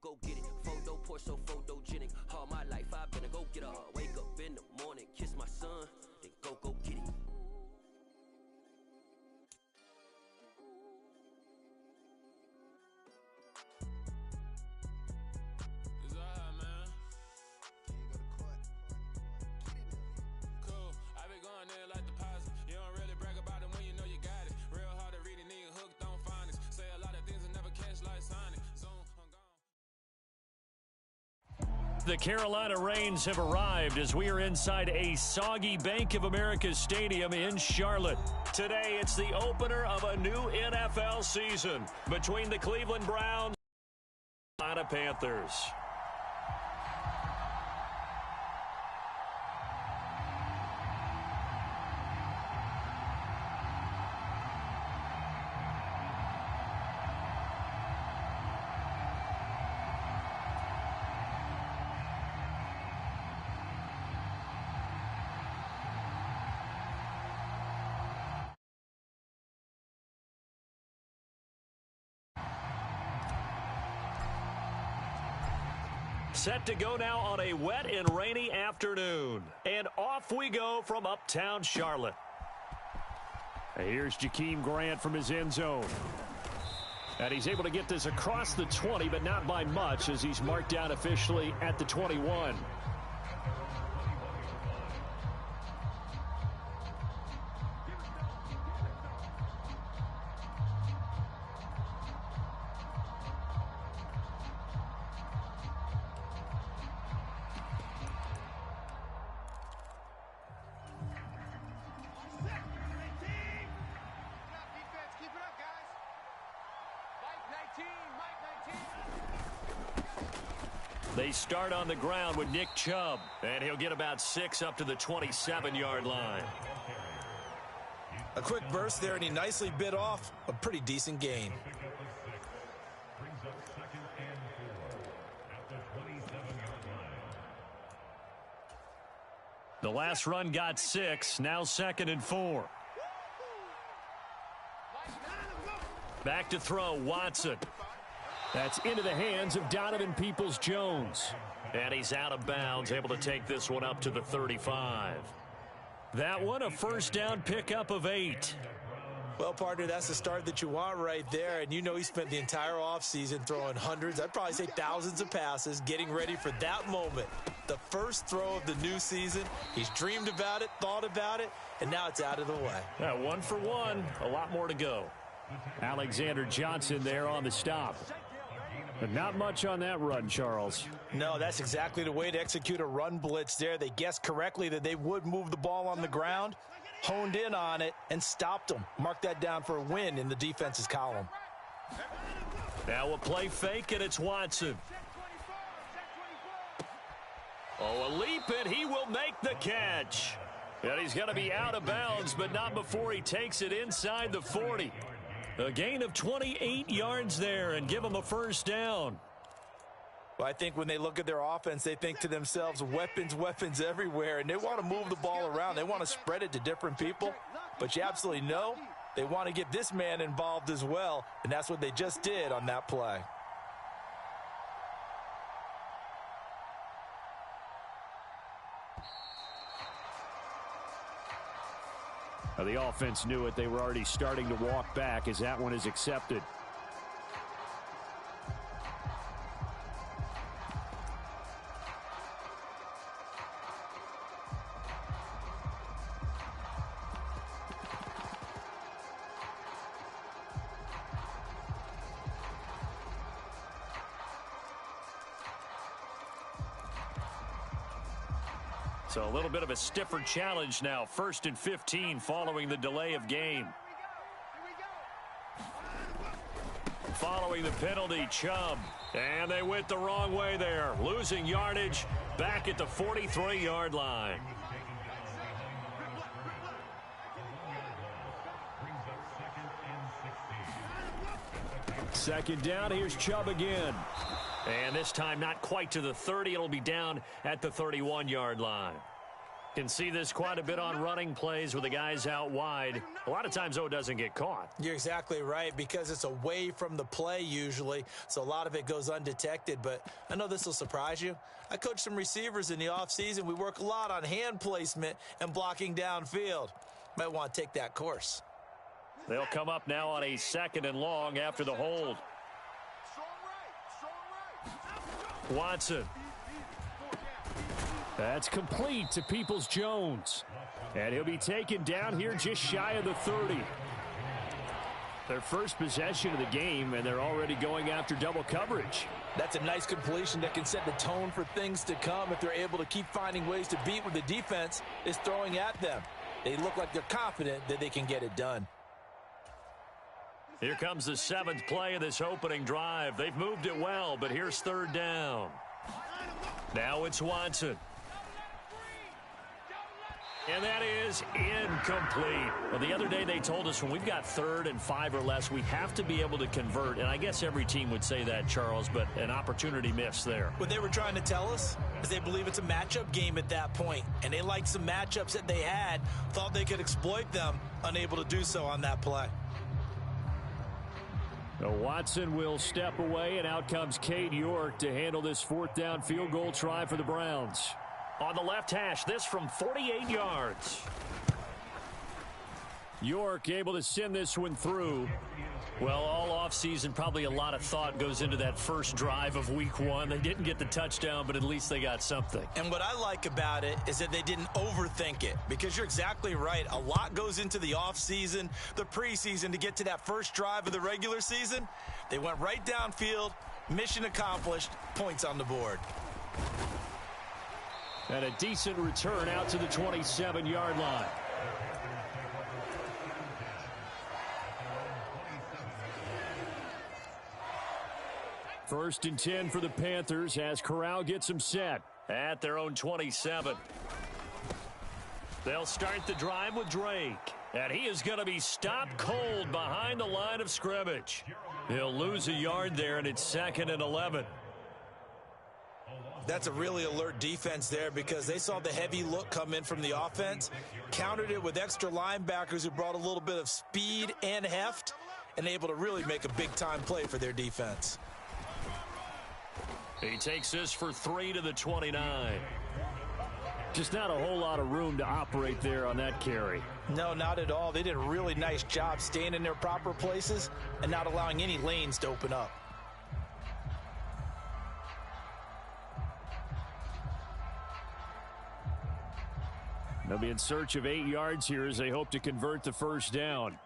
go get it. Photo poor, so photogenic. All my life I've been a go-getter. Wake up in the morning, kiss my son, then go get it. The Carolina Rains have arrived as we are inside a soggy Bank of America Stadium in Charlotte. Today, it's the opener of a new NFL season between the Cleveland Browns and the Panthers. Set to go now on a wet and rainy afternoon. And off we go from uptown Charlotte. Here's Jakeem Grant from his end zone. And he's able to get this across the 20, but not by much as he's marked down officially at the 21. They start on the ground with Nick Chubb, and he'll get about 6 up to the 27-yard line. A quick burst there, and he nicely bit off a pretty decent gain. The last run got 6, now 2nd and 4. Back to throw, Watson. That's into the hands of Donovan Peoples-Jones. And he's out of bounds, able to take this one up to the 35. That one, a first down pickup of 8. Well, partner, that's the start that you want right there. And you know he spent the entire offseason throwing hundreds, I'd probably say thousands of passes, getting ready for that moment. The first throw of the new season. He's dreamed about it, thought about it, and now it's out of the way. Yeah, 1 for 1, a lot more to go. Alexander Johnson there on the stop. But not much on that run, Charles. No, that's exactly the way to execute a run blitz there. They guessed correctly that they would move the ball on the ground, honed in on it, and stopped them. Mark that down for a win in the defense's column. Now a play fake, and it's Watson. Oh, a leap, and he will make the catch. And he's going to be out of bounds, but not before he takes it inside the 40. A gain of 28 yards there and give them a first down. Well, I think when they look at their offense, they think to themselves, weapons everywhere, and they want to move the ball around. They want to spread it to different people, but you absolutely know they want to get this man involved as well, and that's what they just did on that play. The offense knew it. They were already starting to walk back as that one is accepted. So a little bit of a stiffer challenge now. 1st and 15 following the delay of game. Following the penalty, Chubb. And they went the wrong way there. Losing yardage back at the 43-yard line. Second down, here's Chubb again. And this time not quite to the 30. It'll be down at the 31-yard line. Can see this quite a bit on running plays with the guys out wide. A lot of times, though, it doesn't get caught. You're exactly right, because it's away from the play usually, so a lot of it goes undetected. But I know this will surprise you. I coach some receivers in the offseason. We work a lot on hand placement and blocking downfield. Might want to take that course. They'll come up now on a 2nd and long after the hold. Watson. That's complete to Peoples-Jones. And he'll be taken down here just shy of the 30. Their first possession of the game, and they're already going after double coverage. That's a nice completion that can set the tone for things to come if they're able to keep finding ways to beat what the defense is throwing at them. They look like they're confident that they can get it done. Here comes the 7th play of this opening drive. They've moved it well, but here's 3rd down. Now it's Watson. And that is incomplete. Well, the other day they told us when we've got 3rd and 5 or less, we have to be able to convert. And I guess every team would say that, Charles, but an opportunity missed there. What they were trying to tell us is they believe it's a matchup game at that point. And they liked some matchups that they had, thought they could exploit them, unable to do so on that play. Now Watson will step away, and out comes Cade York to handle this 4th down field goal try for the Browns. On the left hash, this from 48 yards. York able to send this one through. Well, all offseason, probably a lot of thought goes into that first drive of week 1. They didn't get the touchdown, but at least they got something. And what I like about it is that they didn't overthink it, because you're exactly right. A lot goes into the offseason, the preseason, to get to that first drive of the regular season. They went right downfield, mission accomplished, points on the board. And a decent return out to the 27-yard line. First and 10 for the Panthers as Corral gets them set at their own 27. They'll start the drive with Drake. And he is going to be stopped cold behind the line of scrimmage. He'll lose a yard there, and it's 2nd and 11. That's a really alert defense there, because they saw the heavy look come in from the offense, countered it with extra linebackers who brought a little bit of speed and heft, and able to really make a big-time play for their defense. He takes this for 3 to the 29. Just not a whole lot of room to operate there on that carry. No, not at all. They did a really nice job staying in their proper places and not allowing any lanes to open up. They'll be in search of 8 yards here as they hope to convert the first down.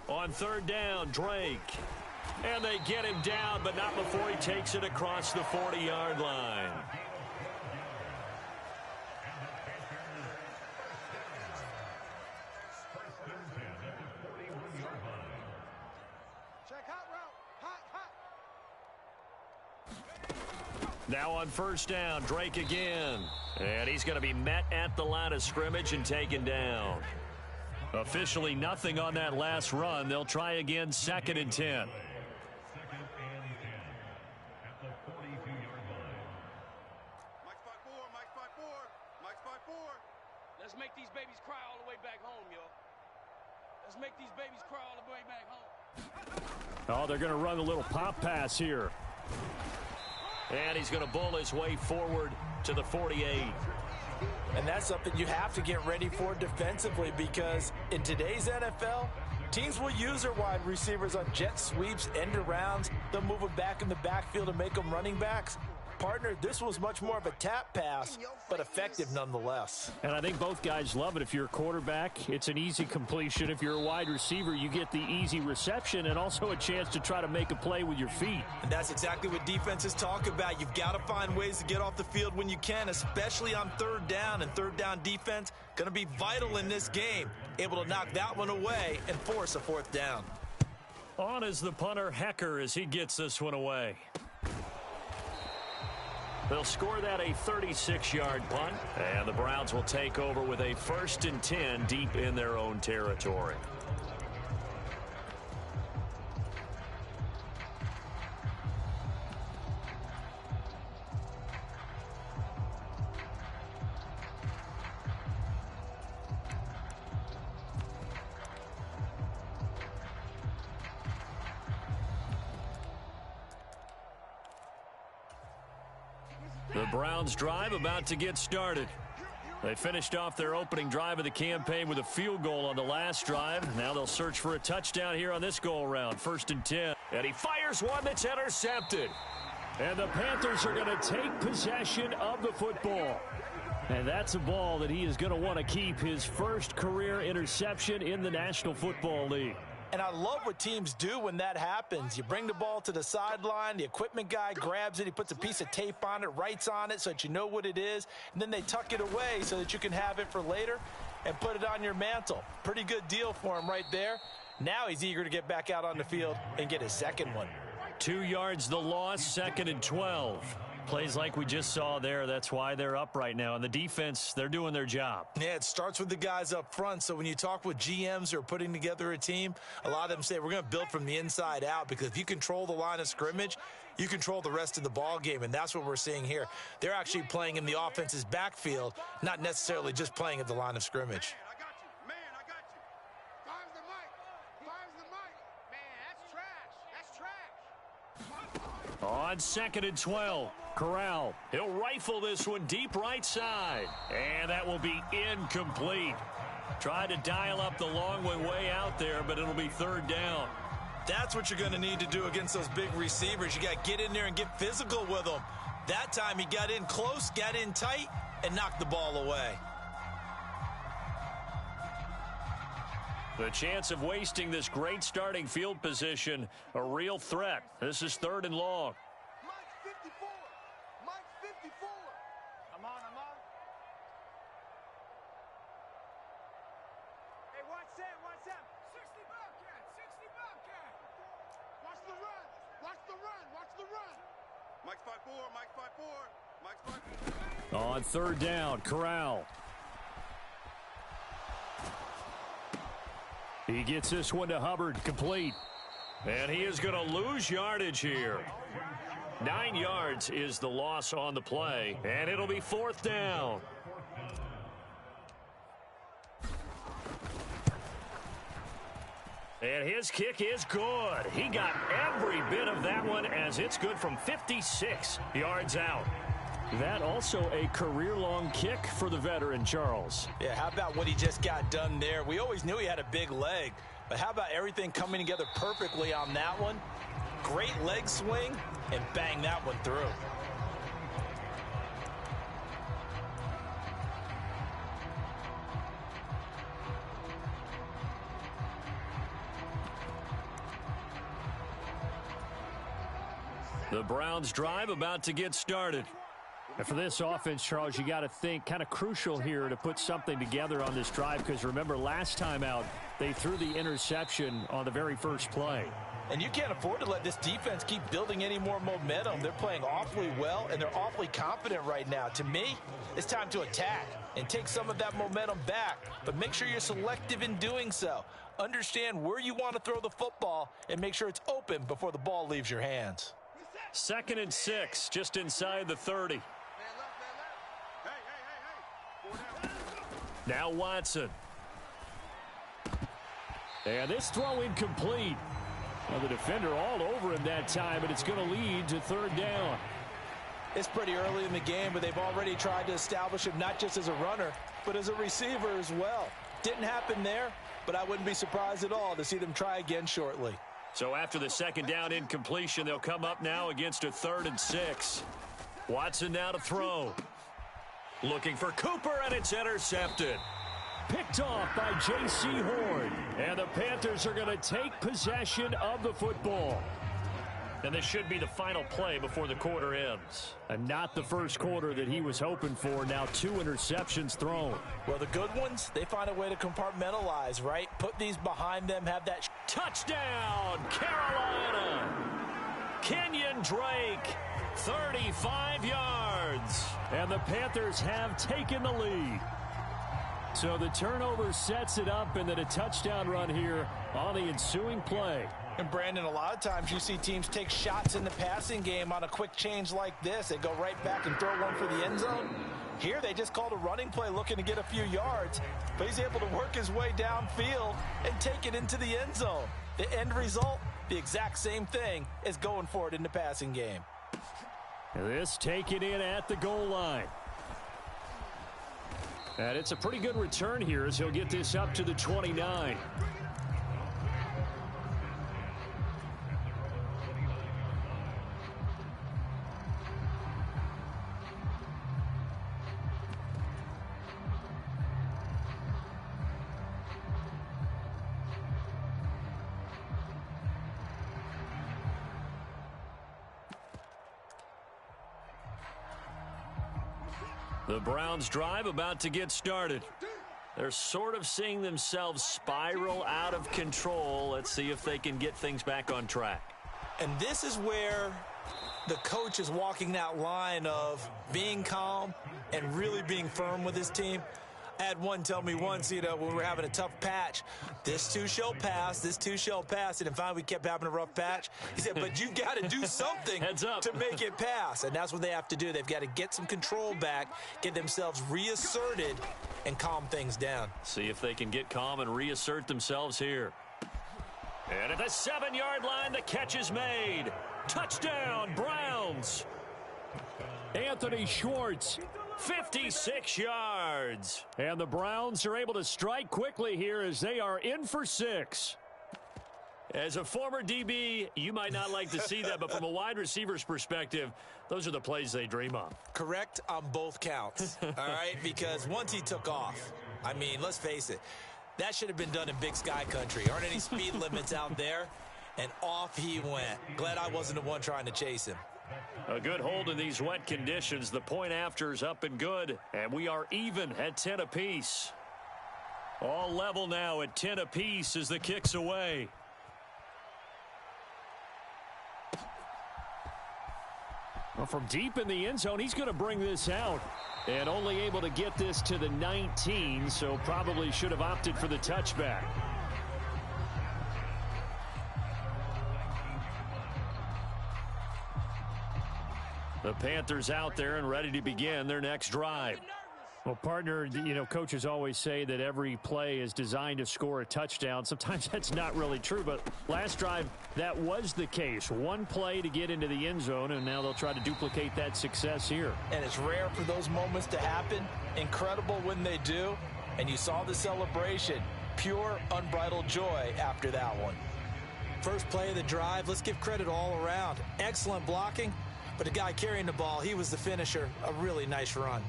On 3rd down, Drake. And they get him down, but not before he takes it across the 40-yard line. Now on 1st down, Drake again. And he's going to be met at the line of scrimmage and taken down. Officially nothing on that last run. They'll try again, 2nd and 10. Let's make these babies cry all the way back home, yo. Let's make these babies cry all the way back home. Oh, they're going to run a little pop pass here. And he's going to bull his way forward to the 48. And that's something you have to get ready for defensively, because in today's NFL, teams will use their wide receivers on jet sweeps, end arounds. They'll move them back in the backfield and make them running backs. Partner, this was much more of a tap pass, but effective nonetheless. And I think both guys love it. If you're a quarterback, it's an easy completion. If you're a wide receiver, you get the easy reception and also a chance to try to make a play with your feet. And that's exactly what defenses talk about. You've got to find ways to get off the field when you can, especially on 3rd down. And 3rd down defense going to be vital in this game. Able to knock that one away and force a 4th down. On is the punter, Hecker, as he gets this one away. They'll score that a 36-yard punt, and the Browns will take over with a 1st and 10 deep in their own territory. The Browns drive about to get started. They finished off their opening drive of the campaign with a field goal on the last drive. Now they'll search for a touchdown here on this go-around. 1st and 10. And he fires one that's intercepted. And the Panthers are going to take possession of the football. And that's a ball that he is going to want to keep, his first career interception in the National Football League. And I love what teams do when that happens. You bring the ball to the sideline, the equipment guy grabs it, he puts a piece of tape on it, writes on it so that you know what it is, and then they tuck it away so that you can have it for later and put it on your mantle. Pretty good deal for him right there. Now he's eager to get back out on the field and get his second one. 2 yards the loss, 2nd and 12. Plays like we just saw there. That's why they're up right now. And the defense, they're doing their job. Yeah, it starts with the guys up front. So when you talk with GMs who are putting together a team, a lot of them say we're going to build from the inside out, because if you control the line of scrimmage, you control the rest of the ball game, and that's what we're seeing here. They're actually playing in the offense's backfield, not necessarily just playing at the line of scrimmage. On 2nd and 12, Corral. He'll rifle this one deep right side. And that will be incomplete. Tried to dial up the long way out there, but it'll be 3rd down. That's what you're going to need to do against those big receivers. You got to get in there and get physical with them. That time he got in close, got in tight, and knocked the ball away. The chance of wasting this great starting field position, a real threat. This is 3rd and long. Mike 54. Mike 54. I'm on. Hey, watch that. 60 Bobcat. Watch the run. Mike's 5-4. On 3rd down, Corral. He gets this one to Hubbard, complete. And he is going to lose yardage here. 9 yards is the loss on the play, and it'll be 4th down. And his kick is good. He got every bit of that one, as it's good from 56 yards out. That also a career-long kick for the veteran, Charles. Yeah, how about what he just got done there? We always knew he had a big leg, but how about everything coming together perfectly on that one? Great leg swing, and bang that one through. The Browns drive about to get started. And for this offense, Charles, you got to think kind of crucial here to put something together on this drive, because remember last time out they threw the interception on the very first play. And you can't afford to let this defense keep building any more momentum. They're playing awfully well, and they're awfully confident right now. To me, it's time to attack and take some of that momentum back, but make sure you're selective in doing so. Understand where you want to throw the football and make sure it's open before the ball leaves your hands. 2nd and 6, just inside the 30. Now Watson. And this throw incomplete. Well, the defender all over him that time, and it's going to lead to 3rd down. It's pretty early in the game, but they've already tried to establish him not just as a runner, but as a receiver as well. Didn't happen there, but I wouldn't be surprised at all to see them try again shortly. So after the 2nd down incompletion, they'll come up now against a 3rd and 6. Watson now to throw. Looking for Cooper, and it's intercepted. Picked off by J.C. Horn. And the Panthers are going to take possession of the football. And this should be the final play before the quarter ends. And not the first quarter that he was hoping for. Now 2 interceptions thrown. Well, the good ones, they find a way to compartmentalize, right? Put these behind them, have that. Touchdown, Carolina. Kenyon Drake, 35 yards. And the Panthers have taken the lead. So the turnover sets it up, and then a touchdown run here on the ensuing play. And Brandon, a lot of times you see teams take shots in the passing game on a quick change like this. They go right back and throw one for the end zone. Here they just called a running play looking to get a few yards, but he's able to work his way downfield and take it into the end zone. The end result, the exact same thing as going for it in the passing game. This taken in at the goal line. And it's a pretty good return here as he'll get this up to the 29. The Browns drive about to get started. They're sort of seeing themselves spiral out of control. Let's see if they can get things back on track. And this is where the coach is walking that line of being calm and really being firm with his team. I had one tell me once, when we were having a tough patch, this too shall pass, this too shall pass. And finally we kept having a rough patch. He said, but you got to do something to make it pass. And that's what they have to do. They've got to get some control back, get themselves reasserted, and calm things down. See if they can get calm and reassert themselves here. And at the 7-yard line, the catch is made. Touchdown, Browns. Anthony Schwartz, 56 yards. And the Browns are able to strike quickly here as they are in for 6. As a former DB, you might not like to see that, but from a wide receiver's perspective, those are the plays they dream of. Correct on both counts, all right? Because once he took off, I mean, let's face it, that should have been done in Big Sky Country. Aren't any speed limits out there? And off he went. Glad I wasn't the one trying to chase him. A good hold in these wet conditions. The point after is up and good, and we are even at 10 apiece. All level now at 10 apiece as the kick's away. Well, from deep in the end zone, he's going to bring this out. And only able to get this to the 19, so probably should have opted for the touchback. The Panthers out there and ready to begin their next drive. Well, partner, coaches always say that every play is designed to score a touchdown. Sometimes that's not really true, but last drive, that was the case. One play to get into the end zone, and now they'll try to duplicate that success here. And it's rare for those moments to happen. Incredible when they do. And you saw the celebration. Pure, unbridled joy after that one. First play of the drive, let's give credit all around. Excellent blocking, but the guy carrying the ball, he was the finisher. A really nice run.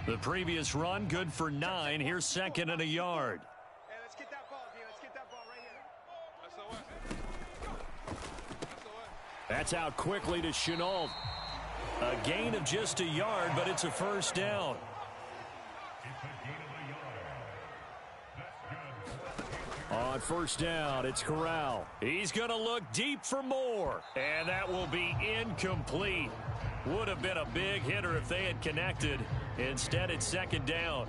The previous run, good for 9. Here's second and a yard. Hey, let's get that ball, D. Let's get that ball right here. That's out quickly to Chenault. A gain of just a yard, but it's a first down. On first down, it's Corral. He's going to look deep for more, and that will be incomplete. Would have been a big hitter if they had connected. Instead, it's second down.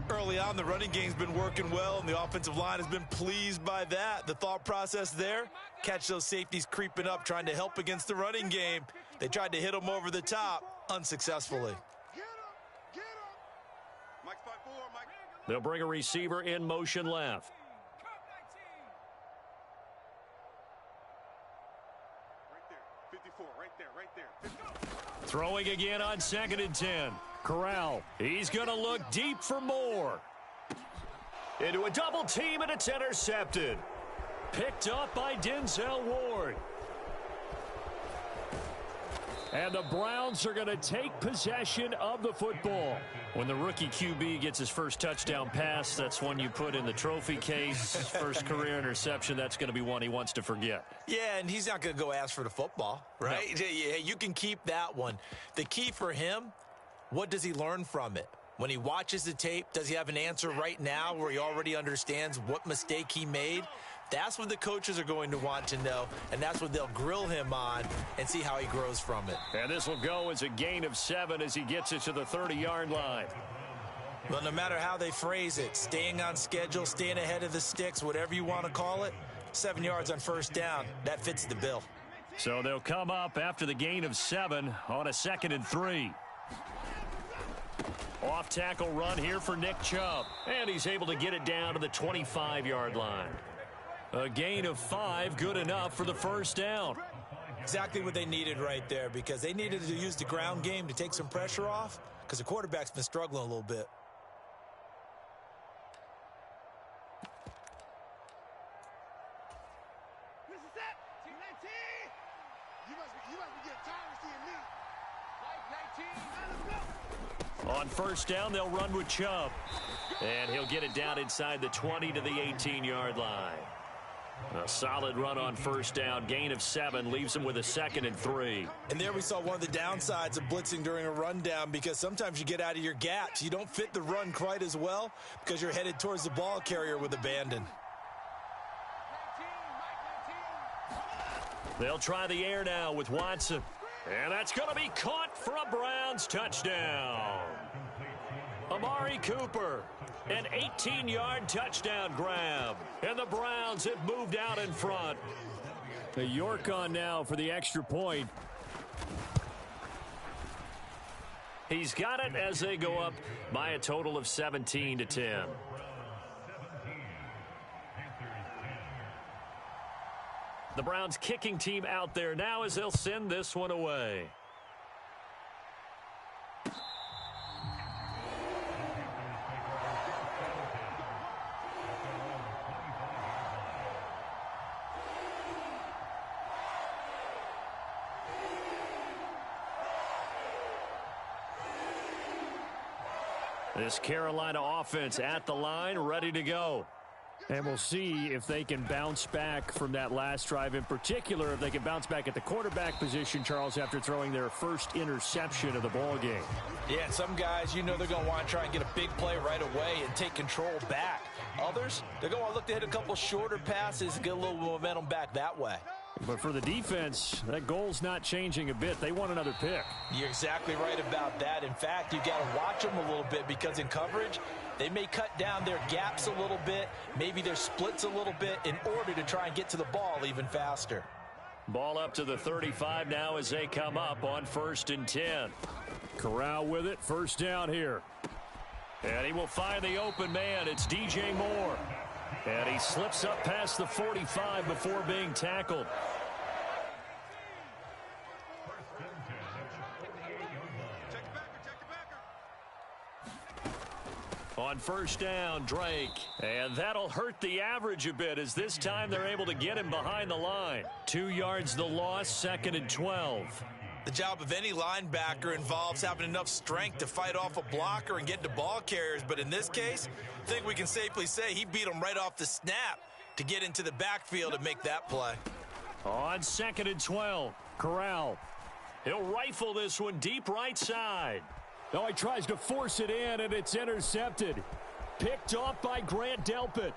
Early on, the running game's been working well, and the offensive line has been pleased by that. The thought process there, catch those safeties creeping up, trying to help against the running game. They tried to hit them over the top, unsuccessfully. They'll bring a receiver in motion left. Throwing again on second and 10. Corral, he's going to look deep for more. Into a double team, and it's intercepted. Picked up by Denzel Ward. And the Browns are going to take possession of the football. When the rookie QB gets his first touchdown pass, that's one you put in the trophy case. First career interception, that's going to be one he wants to forget. Yeah, and he's not going to go ask for the football, right? No. Yeah, you can keep that one. The key for him, what does he learn from it? When he watches the tape, does he have an answer right now where he already understands what mistake he made? That's what the coaches are going to want to know, and that's what they'll grill him on and see how he grows from it. And this will go as a gain of 7 as he gets it to the 30-yard line. Well, no matter how they phrase it, staying on schedule, staying ahead of the sticks, whatever you want to call it, 7 yards on first down, that fits the bill. So they'll come up after the gain of 7 on a 2nd and 3. Off-tackle run here for Nick Chubb, and he's able to get it down to the 25-yard line. A gain of 5, good enough for the first down. Exactly what they needed right there, because they needed to use the ground game to take some pressure off, because the quarterback's been struggling a little bit. On first down, they'll run with Chubb. And he'll get it down inside the 20 to the 18-yard line. A solid run on first down. Gain of 7 leaves him with a 2nd and 3. And there we saw one of the downsides of blitzing during a rundown, because sometimes you get out of your gaps. You don't fit the run quite as well because you're headed towards the ball carrier with abandon. They'll try the air now with Watson. And that's going to be caught for a Browns touchdown. Amari Cooper, an 18-yard touchdown grab. And the Browns have moved out in front. The York on now for the extra point. He's got it as they go up by a total of 17-10. The Browns kicking team out there now as they'll send this one away. This Carolina offense at the line, ready to go. And we'll see if they can bounce back from that last drive, in particular if they can bounce back at the quarterback position, Charles, after throwing their first interception of the ball game. Yeah, and some guys, you know, they're going to want to try and get a big play right away and take control back. Others, they're going to want to look to hit a couple shorter passes and get a little momentum back that way. But for the defense, that goal's not changing a bit. They want another pick. You're exactly right about that. In fact, you got to watch them a little bit, because in coverage, they may cut down their gaps a little bit, maybe their splits a little bit, in order to try and get to the ball even faster. Ball up to the 35 now as they come up on 1st and 10. Corral with it, first down here. And he will find the open man. It's DJ Moore. And he slips up past the 45 before being tackled. On first down, Drake. And that'll hurt the average a bit, as this time they're able to get him behind the line. 2 yards the loss, 2nd and 12. The job of any linebacker involves having enough strength to fight off a blocker and get to ball carriers. But in this case, I think we can safely say he beat him right off the snap to get into the backfield and make that play. On 2nd and 12, Corral. He'll rifle this one deep right side. Oh, he tries to force it in, and it's intercepted. Picked off by Grant Delpit.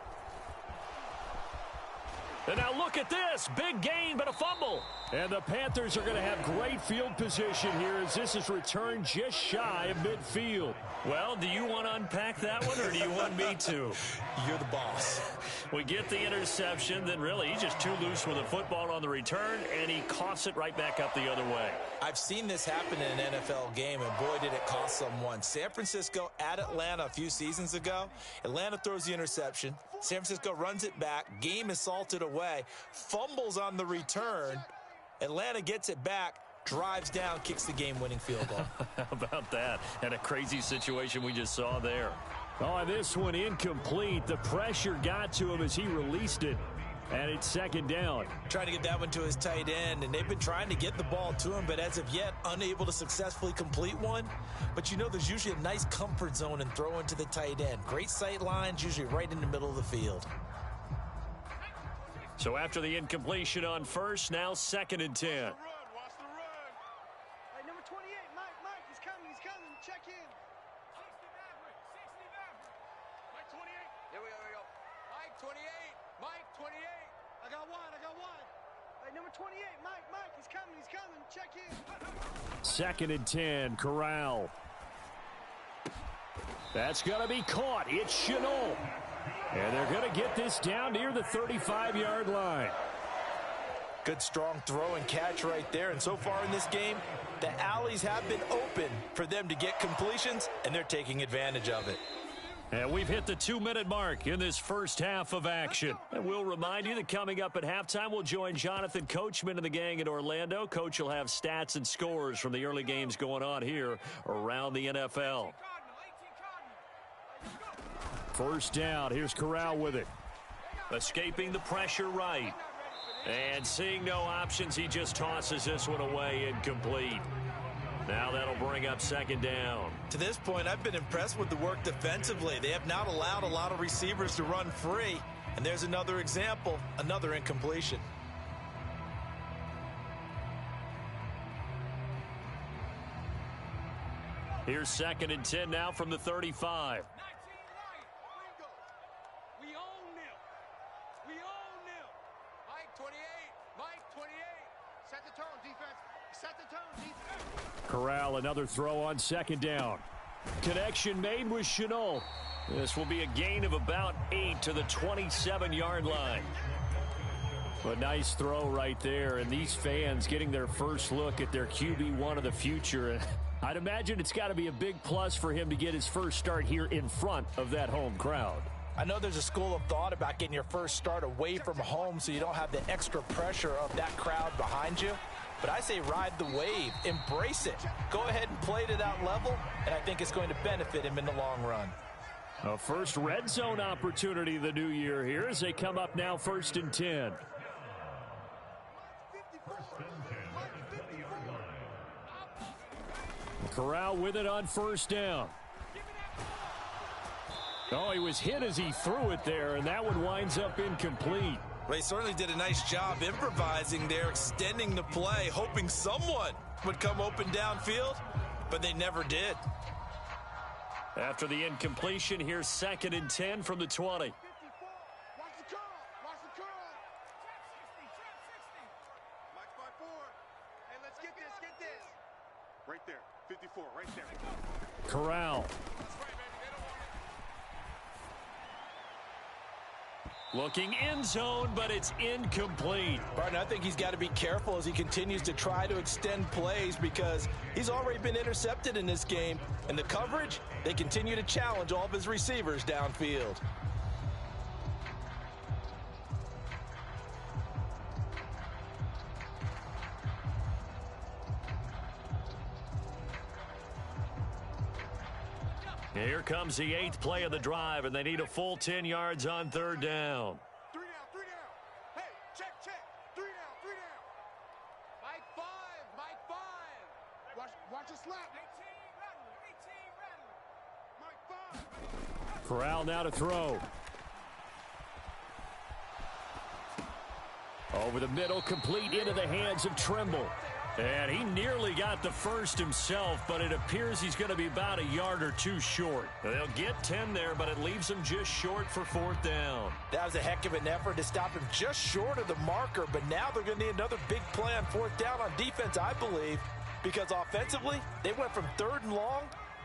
And now look at this. Big gain, but a fumble. And the Panthers are going to have great field position here, as this is returned just shy of midfield. Well, do you want to unpack that one, or do you want me to? You're the boss. We get the interception, then really he's just too loose with the football on the return, and he coughs it right back up the other way. I've seen this happen in an NFL game, and boy, did it cost someone. San Francisco at Atlanta a few seasons ago. Atlanta throws the interception. San Francisco runs it back. Game is salted away. Fumbles on the return. Atlanta gets it back, drives down, kicks the game-winning field goal. How about that? And a crazy situation we just saw there. Oh, this one incomplete. The pressure got to him as he released it. And it's 2nd down. Trying to get that one to his tight end, and they've been trying to get the ball to him, but as of yet, unable to successfully complete one. But you know, there's usually a nice comfort zone in throwing to the tight end. Great sight lines, usually right in the middle of the field. So after the incompletion on first, now 2nd and 10. Watch the run. Hey, number 28, Mike, he's coming, check in. 60 Maverick. Mike 28. Here we go. Mike 28, Mike 28. I got one. Hey, number 28, Mike, he's coming, check in. 2nd and 10, Corral. That's going to be caught. It's Chenault. And they're going to get this down near the 35-yard line. Good, strong throw and catch right there. And so far in this game, the alleys have been open for them to get completions, and they're taking advantage of it. And we've hit the 2-minute mark in this first half of action. And we'll remind you that coming up at halftime, we'll join Jonathan Coachman and the gang in Orlando. Coach will have stats and scores from the early games going on here around the NFL. First down, here's Corral with it. Escaping the pressure right. And seeing no options, he just tosses this one away incomplete. Now that'll bring up second down. To this point, I've been impressed with the work defensively. They have not allowed a lot of receivers to run free. And there's another example, another incompletion. Here's 2nd and 10 now from the 35. We own them. We own them. Mike 28. Mike 28. Set the tone, defense. Set the tone, defense. Corral, another throw on 2nd down. Connection made with Chenault. This will be a gain of about 8 to the 27-yard line. A nice throw right there, and these fans getting their first look at their QB1 of the future. I'd imagine it's got to be a big plus for him to get his first start here in front of that home crowd. I know there's a school of thought about getting your first start away from home so you don't have the extra pressure of that crowd behind you. But I say ride the wave, embrace it. Go ahead and play to that level, and I think it's going to benefit him in the long run. A first red zone opportunity the new year here as they come up now 1st and 10. Corral with it on 1st down. Oh, he was hit as he threw it there, and that one winds up incomplete. They certainly did a nice job improvising there, extending the play, hoping someone would come open downfield, but they never did. After the incompletion, here's 2nd and 10 from the 20. Watch the curl. Watch the curl. Mike's by 4. Hey, let's get this. Get this. Right there. 54. Right there. Corral. That's right, baby. They don't want it. Looking end zone, but it's incomplete. Barton, I think he's got to be careful as he continues to try to extend plays because he's already been intercepted in this game. And the coverage, they continue to challenge all of his receivers downfield. Here comes the 8th play of the drive, and they need a full 10 yards on 3rd down. 3 down. 3 down. Hey, check. 3 down. 3 down. Mike 5. Mike 5. Watch the slap. 18 Mike 5. Corral now to throw. Over the middle, complete into the hands of Trimble. And he nearly got the first himself, but it appears he's going to be about a yard or two short. They'll get 10 there, but it leaves them just short for 4th down. That was a heck of an effort to stop him just short of the marker, but now they're going to need another big play on 4th down on defense, I believe, because offensively, they went from 3rd and long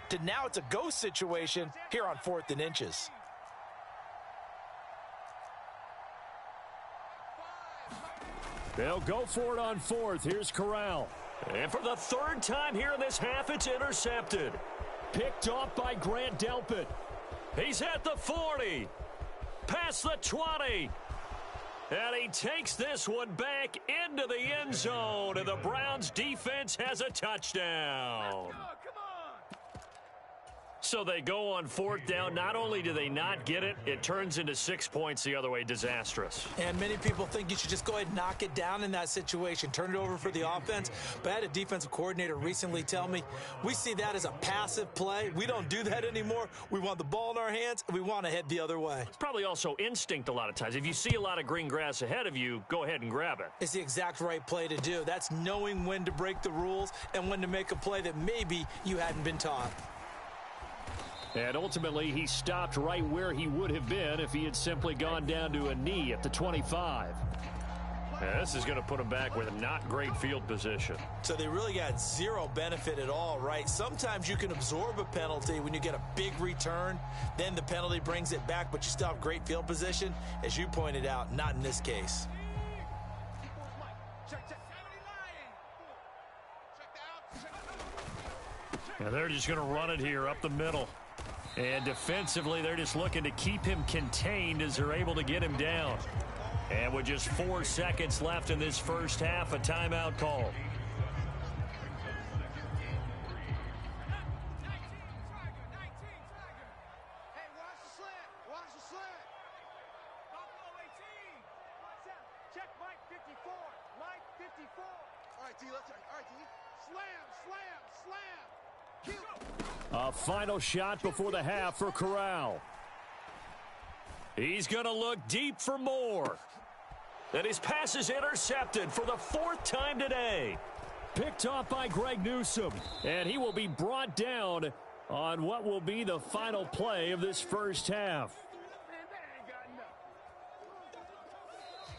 to now it's a go situation here on 4th and inches. They'll go for it on 4th. Here's Corral. And for the 3rd time here in this half, it's intercepted. Picked off by Grant Delpit. He's at the 40. Past the 20. And he takes this one back into the end zone. And the Browns defense has a touchdown. So they go on 4th down. Not only do they not get it, it turns into 6 points the other way. Disastrous. And many people think you should just go ahead and knock it down in that situation. Turn it over for the offense. But I had a defensive coordinator recently tell me, we see that as a passive play. We don't do that anymore. We want the ball in our hands, and we want to head the other way. It's probably also instinct a lot of times. If you see a lot of green grass ahead of you, go ahead and grab it. It's the exact right play to do. That's knowing when to break the rules and when to make a play that maybe you hadn't been taught. And ultimately, he stopped right where he would have been if he had simply gone down to a knee at the 25. Yeah, this is going to put him back with not great field position. So they really got zero benefit at all, right? Sometimes you can absorb a penalty when you get a big return. Then the penalty brings it back, but you still have great field position. As you pointed out, not in this case. And they're just going to run it here up the middle. And defensively, they're just looking to keep him contained as they're able to get him down. And with just 4 seconds left in this first half, a timeout call. A final shot before the half for Corral. He's going to look deep for more. And his pass is intercepted for the 4th time today. Picked off by Greg Newsome. And he will be brought down on what will be the final play of this first half.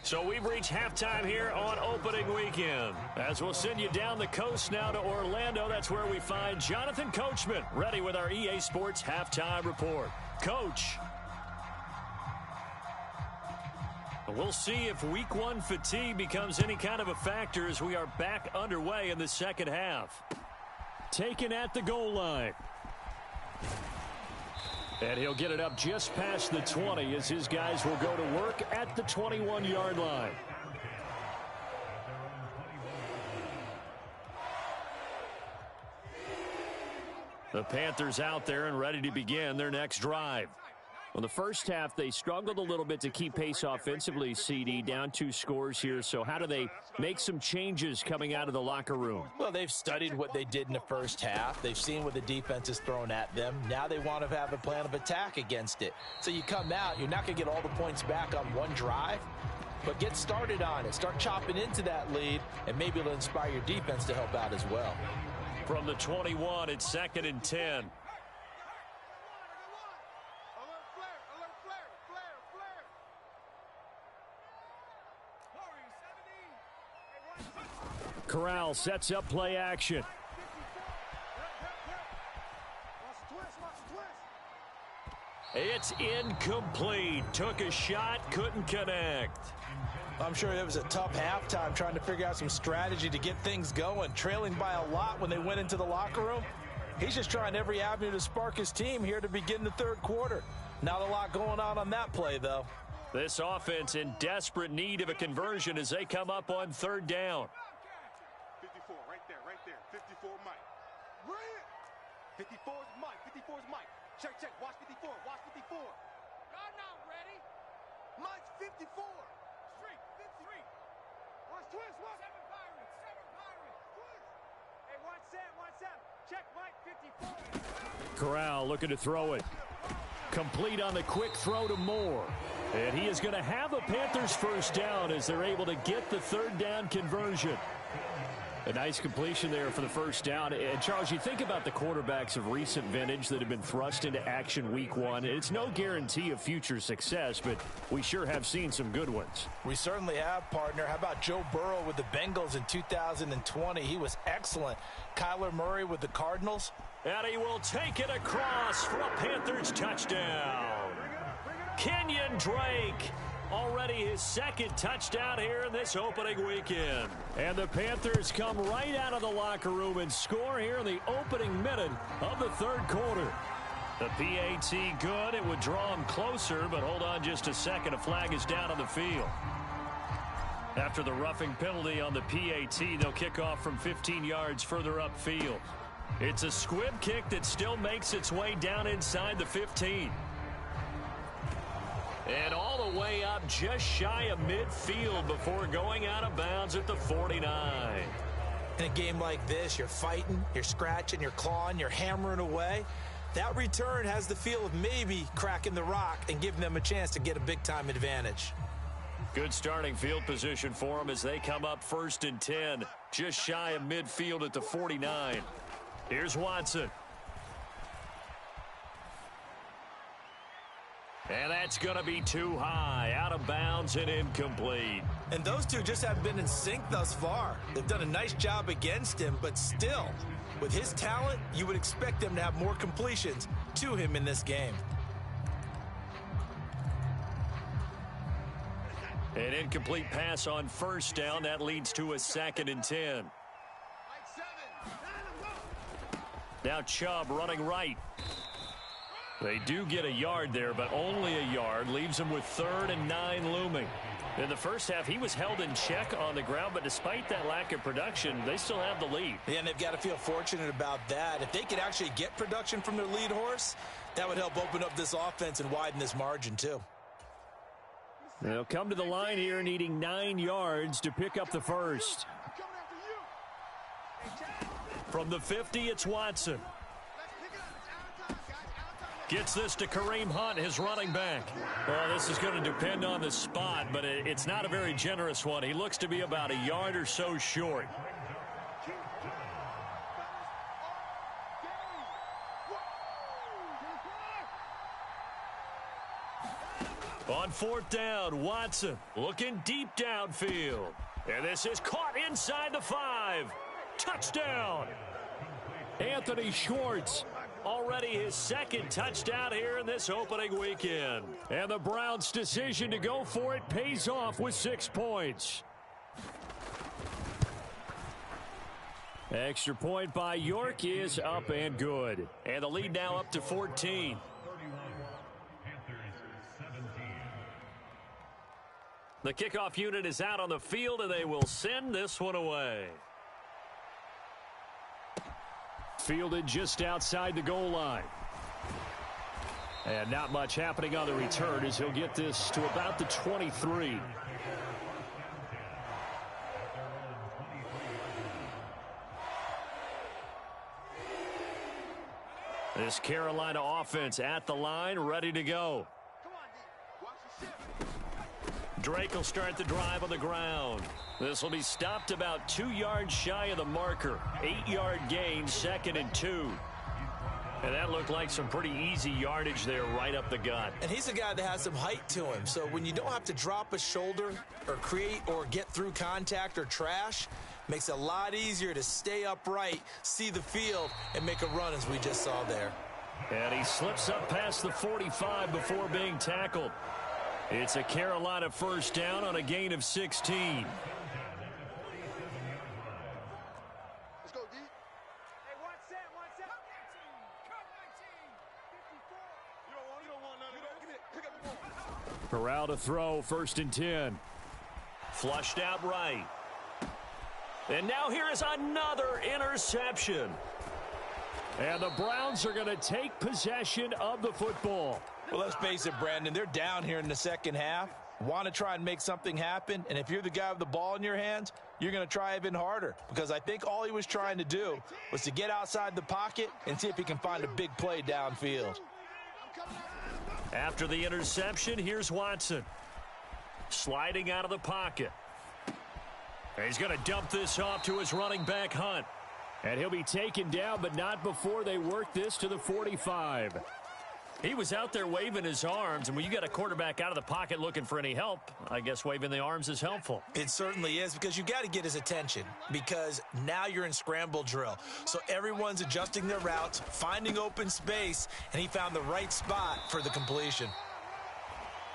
So we've reached halftime here on opening weekend. As we'll send you down the coast now to Orlando, that's where we find Jonathan Coachman, ready with our EA Sports halftime report. Coach. We'll see if week 1 fatigue becomes any kind of a factor as we are back underway in the second half. Taken at the goal line. And he'll get it up just past the 20 as his guys will go to work at the 21-yard line. The Panthers out there and ready to begin their next drive. Well, the first half, they struggled a little bit to keep pace offensively, CD, down 2 scores here. So how do they make some changes coming out of the locker room? Well, they've studied what they did in the first half. They've seen what the defense has thrown at them. Now they want to have a plan of attack against it. So you come out, you're not going to get all the points back on one drive, but get started on it. Start chopping into that lead, and maybe it'll inspire your defense to help out as well. From the 21, it's 2nd and 10. Corral sets up play action. It's incomplete. Took a shot, couldn't connect. I'm sure it was a tough halftime trying to figure out some strategy to get things going. Trailing by a lot when they went into the locker room. He's just trying every avenue to spark his team here to begin the 3rd quarter. Not a lot going on that play, though. This offense in desperate need of a conversion as they come up on 3rd down. 54, right there. 54, Mike. Bring it. 54 is Mike. 54 is Mike. Check. Watch 54. Watch 54. I'm not ready. Mike's 54. Street. Watch twist. Watch. 7 Pirates. Twist. Hey, watch Sam. Check Mike 54. Corral looking to throw it. Complete on the quick throw to Moore. And he is going to have a Panthers first down as they're able to get the 3rd down conversion. A nice completion there for the first down. And, Charles, you think about the quarterbacks of recent vintage that have been thrust into action week 1. It's no guarantee of future success, but we sure have seen some good ones. We certainly have, partner. How about Joe Burrow with the Bengals in 2020? He was excellent. Kyler Murray with the Cardinals. And he will take it across for a Panthers touchdown. Kenyon Drake. Already his 2nd touchdown here in this opening weekend. And the Panthers come right out of the locker room and score here in the opening minute of the 3rd quarter. The PAT good. It would draw him closer, but hold on just a second. A flag is down on the field. After the roughing penalty on the PAT, they'll kick off from 15 yards further upfield. It's a squib kick that still makes its way down inside the 15. And all the way up just shy of midfield before going out of bounds at the 49. In a game like this, you're fighting, you're scratching, you're clawing, you're hammering away. That return has the feel of maybe cracking the rock and giving them a chance to get a big-time advantage. Good starting field position for them as they come up 1st and 10, just shy of midfield at the 49. Here's Watson. And that's going to be too high, out of bounds and incomplete. And those two just haven't been in sync thus far. They've done a nice job against him, but still, with his talent, you would expect them to have more completions to him in this game. An incomplete pass on 1st down. That leads to a 2nd and 10. Now Chubb running right. They do get a yard there, but only a yard. Leaves them with 3rd and 9 looming. In the first half, he was held in check on the ground, but despite that lack of production, they still have the lead. Yeah, and they've got to feel fortunate about that. If they could actually get production from their lead horse, that would help open up this offense and widen this margin too. They'll come to the line here needing 9 yards to pick up the first. From the 50, it's Watson. Gets this to Kareem Hunt, his running back. Well, this is going to depend on the spot, but it's not a very generous one. He looks to be about a yard or so short. On 4th down, Watson looking deep downfield. And this is caught inside the 5. Touchdown. Anthony Schwartz. Already his 2nd touchdown here in this opening weekend. And the Browns' decision to go for it pays off with 6 points. Extra point by York is up and good. And the lead now up to 14. The kickoff unit is out on the field, and they will send this one away. Fielded just outside the goal line. And not much happening on the return as he'll get this to about the 23. This Carolina offense at the line, ready to go. Drake will start the drive on the ground. This will be stopped about 2 yards shy of the marker. 8-yard gain, 2nd and 2. And that looked like some pretty easy yardage there right up the gut. And he's a guy that has some height to him. So when you don't have to drop a shoulder or create or get through contact or trash, makes it a lot easier to stay upright, see the field, and make a run as we just saw there. And he slips up past the 45 before being tackled. It's a Carolina first down on a gain of 16. Let's go, D. Hey, watch that. You don't want none of that. Give me it. Pick up the ball. Corral to throw, 1st and 10. Flushed out right. And now here is another interception. And the Browns are going to take possession of the football. Well, let's face it, Brandon, they're down here in the second half. Want to try and make something happen, and if you're the guy with the ball in your hands, you're going to try even harder, because I think all he was trying to do was to get outside the pocket and see if he can find a big play downfield. After the interception, here's Watson. Sliding out of the pocket. And he's going to dump this off to his running back, Hunt. And he'll be taken down, but not before they work this to the 45. He was out there waving his arms, and when you got a quarterback out of the pocket looking for any help, I guess waving the arms is helpful. It certainly is, because you got to get his attention, because now you're in scramble drill. So everyone's adjusting their routes, finding open space, and he found the right spot for the completion.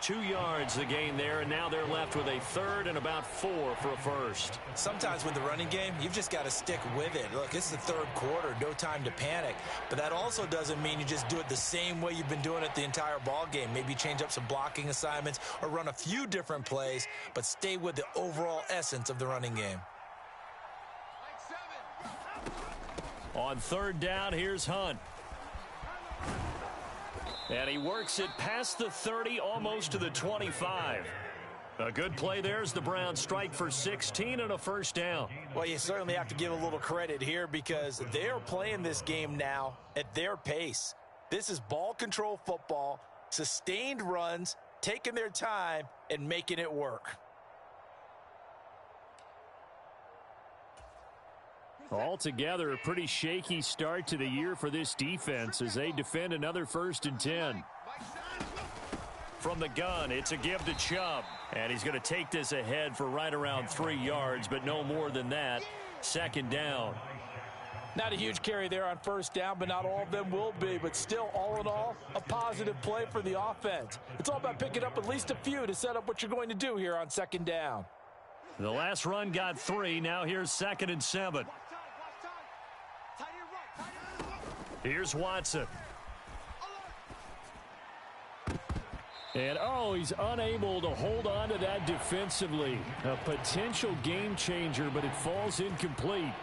2 yards the gain there, and now they're left with a 3rd and about 4 for a first. Sometimes with the running game, you've just got to stick with it. Look, it's the 3rd quarter, no time to panic. But that also doesn't mean you just do it the same way you've been doing it the entire ball game. Maybe change up some blocking assignments or run a few different plays, but stay with the overall essence of the running game. On 3rd down, here's Hunt. And he works it past the 30, almost to the 25. A good play there as the Browns strike for 16 and a first down. Well, you certainly have to give a little credit here, because they're playing this game now at their pace. This is ball control football, sustained runs, taking their time, and making it work. Altogether, a pretty shaky start to the year for this defense as they defend another 1st and 10. From the gun, it's a give to Chubb. And he's going to take this ahead for right around 3 yards, but no more than that. 2nd down. Not a huge carry there on 1st down, but not all of them will be. But still, all in all, a positive play for the offense. It's all about picking up at least a few to set up what you're going to do here on 2nd down. The last run got 3. Now here's 2nd and 7. Here's Watson. And, he's unable to hold on to that defensively. A potential game changer, but it falls incomplete.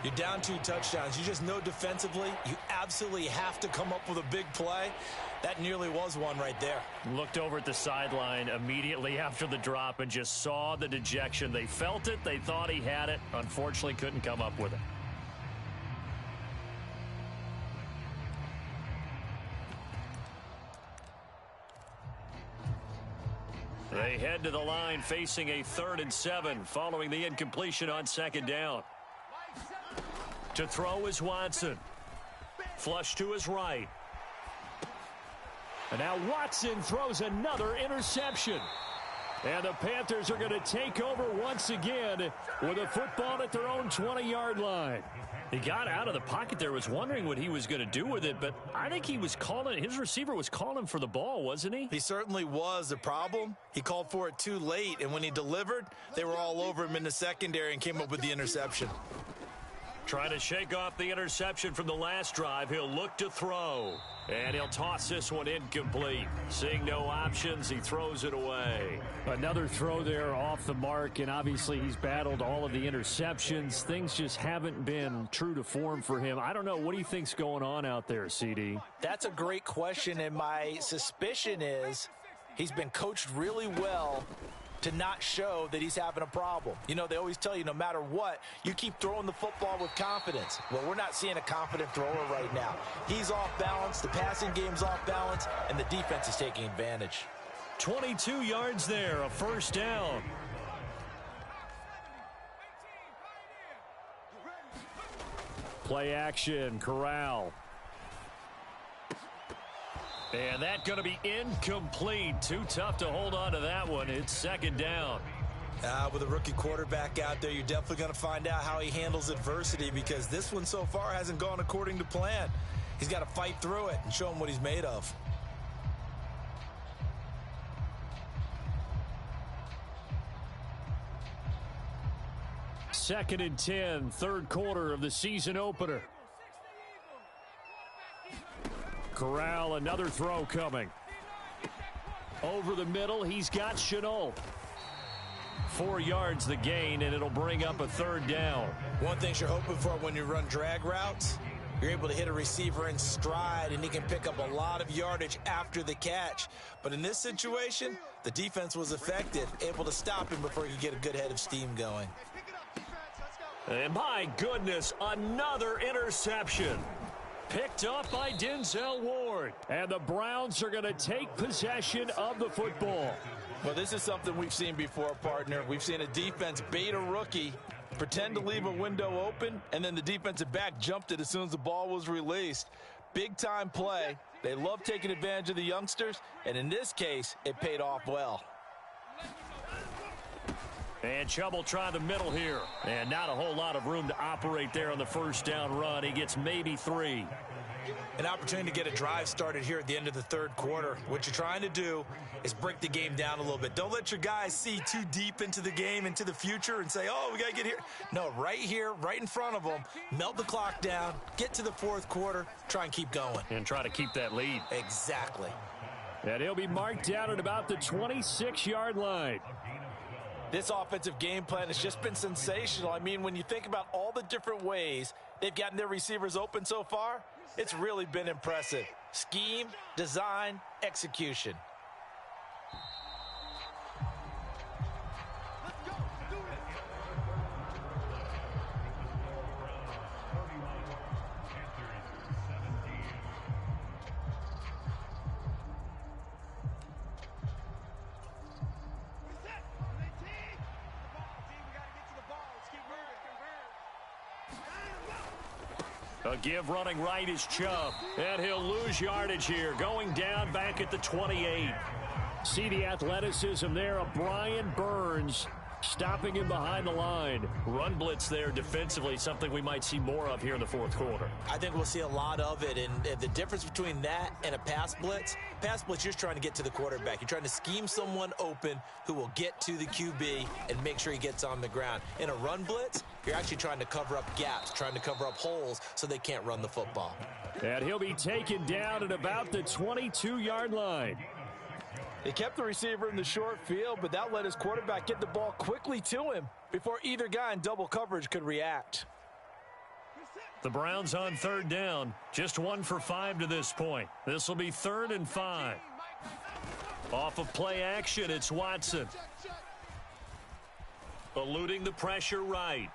You're down 2 touchdowns. You just know defensively you absolutely have to come up with a big play. That nearly was one right there. Looked over at the sideline immediately after the drop and just saw the dejection. They felt it. They thought he had it. Unfortunately, couldn't come up with it. They head to the line facing a 3rd and 7 following the incompletion on 2nd down. To throw is Watson. Flush to his right. And now Watson throws another interception. And the Panthers are going to take over once again with a football at their own 20-yard line. He got out of the pocket there, was wondering what he was going to do with it, but I think he was calling, his receiver was calling for the ball, wasn't he? He certainly was. The problem, he called for it too late, and when he delivered, they were all over him in the secondary and came up with the interception. Trying to shake off the interception from the last drive. He'll look to throw. And he'll toss this one incomplete. Seeing no options, he throws it away. Another throw there off the mark, and obviously he's battled all of the interceptions. Things just haven't been true to form for him. I don't know. What do you think's going on out there, CD? That's a great question, and my suspicion is he's been coached really well to not show that he's having a problem. You know, they always tell you no matter what, you keep throwing the football with confidence. Well, we're not seeing a confident thrower right now. He's off balance, the passing game's off balance, and the defense is taking advantage. 22 yards there, a 1st down. Play action, Corral. And that's going to be incomplete. Too tough to hold on to that one. It's 2nd down. With a rookie quarterback out there, you're definitely going to find out how he handles adversity, because this one so far hasn't gone according to plan. He's got to fight through it and show him what he's made of. Second and 10, 3rd quarter of the season opener. Corral, another throw coming. Over the middle, he's got Chenault. 4 yards the gain, and it'll bring up a 3rd down. One thing you're hoping for when you run drag routes, you're able to hit a receiver in stride, and he can pick up a lot of yardage after the catch. But in this situation, the defense was effective, able to stop him before he could get a good head of steam going. And my goodness, another interception. Picked up by Denzel Ward. And the Browns are going to take possession of the football. Well, this is something we've seen before, partner. We've seen a defense bait a rookie, pretend to leave a window open, and then the defensive back jumped it as soon as the ball was released. Big-time play. They love taking advantage of the youngsters, and in this case, it paid off well. And Chubb will try the middle here. And not a whole lot of room to operate there on the 1st down run. He gets maybe 3. An opportunity to get a drive started here at the end of the 3rd quarter. What you're trying to do is break the game down a little bit. Don't let your guys see too deep into the game, into the future, and say, oh, we got to get here. No, right here, right in front of them, melt the clock down, get to the 4th quarter, try and keep going. And try to keep that lead. Exactly. And he'll be marked down at about the 26-yard line. This offensive game plan has just been sensational. I mean, when you think about all the different ways they've gotten their receivers open so far, it's really been impressive. Scheme, design, execution. A give running right is Chubb. And he'll lose yardage here. Going down back at the 28. See the athleticism there of Brian Burns stopping him behind the line. Run blitz there defensively, something we might see more of here in the 4th quarter. I think we'll see a lot of it, and the difference between that and a pass blitz, you're just trying to get to the quarterback. You're trying to scheme someone open who will get to the QB and make sure he gets on the ground. In a run blitz, you're actually trying to cover up gaps, trying to cover up holes so they can't run the football. And he'll be taken down at about the 22-yard line. They kept the receiver in the short field, but that let his quarterback get the ball quickly to him before either guy in double coverage could react. The Browns on third down. Just 1 for 5 to this point. This will be 3rd and 5. Off of play action, it's Watson. Eluding the pressure right.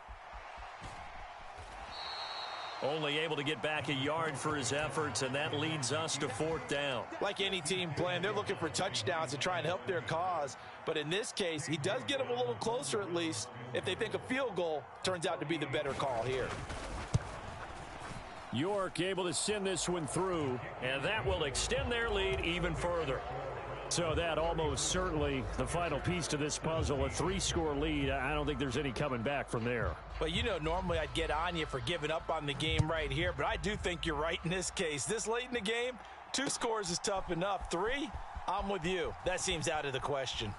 Only able to get back a yard for his efforts, and that leads us to 4th down. Like any team playing, they're looking for touchdowns to try and help their cause. But in this case, he does get them a little closer at least if they think a field goal turns out to be the better call here. York able to send this one through, and that will extend their lead even further. So that almost certainly the final piece to this puzzle, a 3-score lead. I don't think there's any coming back from there. Well, you know, normally I'd get on you for giving up on the game right here, but I do think you're right in this case. This late in the game, 2 scores is tough enough. 3, I'm with you. That seems out of the question.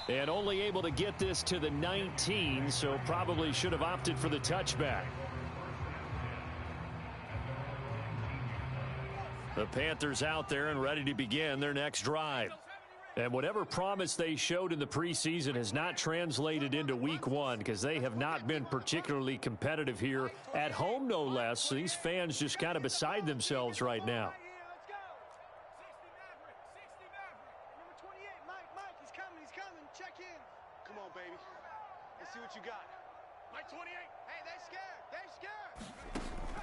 And only able to get this to the 19, so probably should have opted for the touchback. The Panthers out there and ready to begin their next drive. And whatever promise they showed in the preseason has not translated into week 1 because they have not been particularly competitive here at home, no less. So these fans just kind of beside themselves right now. Number 28, Mike, he's coming. Check in. Come on, baby. Let's see what you got. Mike 28. Hey, they're scared.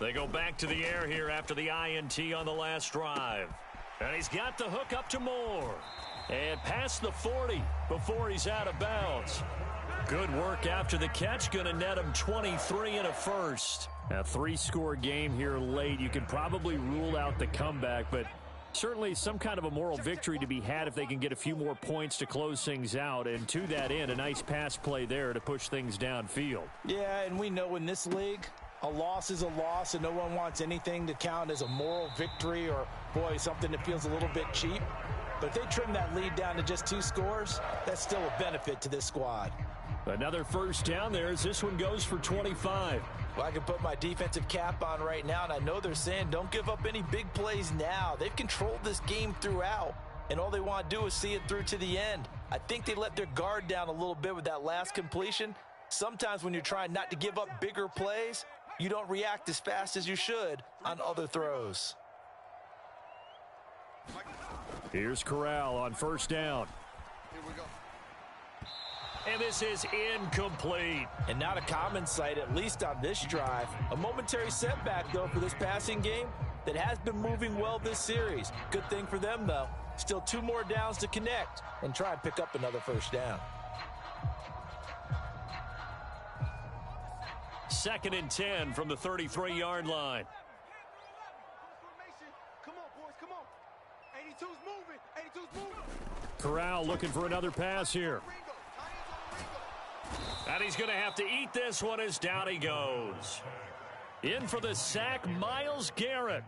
They go back to the air here after the INT on the last drive. And he's got the hook up to Moore. And past the 40 before he's out of bounds. Good work after the catch. Going to net him 23 and a first. A 3-score game here late. You can probably rule out the comeback, but certainly some kind of a moral victory to be had if they can get a few more points to close things out. And to that end, a nice pass play there to push things downfield. Yeah, and we know in this league, a loss is a loss, and no one wants anything to count as a moral victory or, boy, something that feels a little bit cheap. But if they trim that lead down to just 2 scores, that's still a benefit to this squad. Another first down there as this one goes for 25. Well, I can put my defensive cap on right now, and I know they're saying don't give up any big plays now. They've controlled this game throughout, and all they want to do is see it through to the end. I think they let their guard down a little bit with that last completion. Sometimes when you're trying not to give up bigger plays, you don't react as fast as you should on other throws. Here's Corral on first down. Here we go. And this is incomplete. And not a common sight, at least on this drive. A momentary setback, though, for this passing game that has been moving well this series. Good thing for them, though. Still 2 more downs to connect and try and pick up another first down. 2nd and 10 from the 33-yard line. Come on, boys, come on. 82's moving. Corral looking for another pass here. And he's going to have to eat this one as down he goes. In for the sack, Myles Garrett.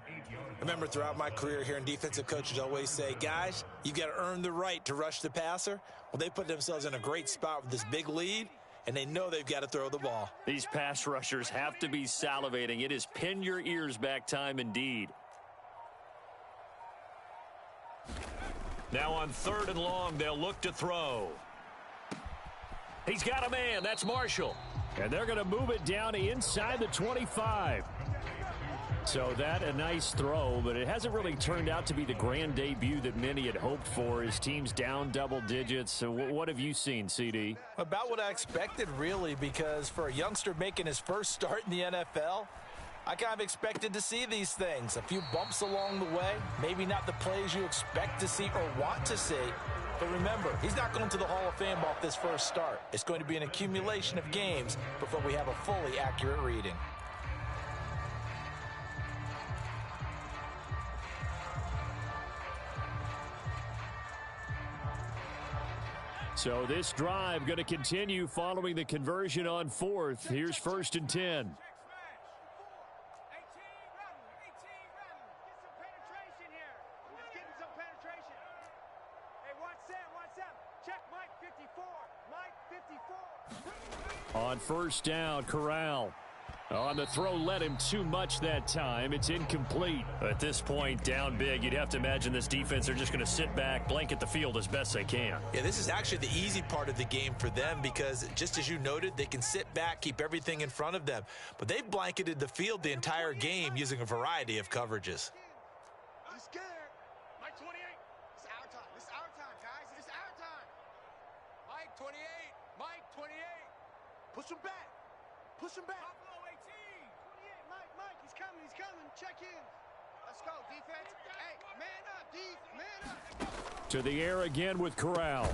Remember, throughout my career here in defensive coaches always say, guys, you've got to earn the right to rush the passer. Well, they put themselves in a great spot with this big lead, and they know they've got to throw the ball. These pass rushers have to be salivating. It is pin your ears back time indeed. Now on 3rd and long, they'll look to throw. He's got a man. That's Marshall. And they're going to move it down inside the 25. So that a nice throw, but it hasn't really turned out to be the grand debut that many had hoped for. His team's down double digits. So what have you seen, CD? About what I expected, really, because for a youngster making his first start in the NFL, I kind of expected to see these things. A few bumps along the way, maybe not the plays you expect to see or want to see. But remember, he's not going to the Hall of Fame off this first start. It's going to be an accumulation of games before we have a fully accurate reading. So this drive going to continue following the conversion on 4th. Here's 1st and 10. On first down, Corral. Oh, and the throw led him too much that time. It's incomplete. At this point, down big, you'd have to imagine this defense, they're just going to sit back, blanket the field as best they can. Yeah, this is actually the easy part of the game for them because, just as you noted, they can sit back, keep everything in front of them. But they've blanketed the field the entire game using a variety of coverages. I'm scared. Mike 28. It's our time. It's our time, guys. It's our time. Mike 28. Mike 28. Push him back. Push him back. Buffalo 18. 28. Mike, he's coming. He's coming. Check in. Let's go, defense. Hey, man up, Def. Man up. To the air again with Corral.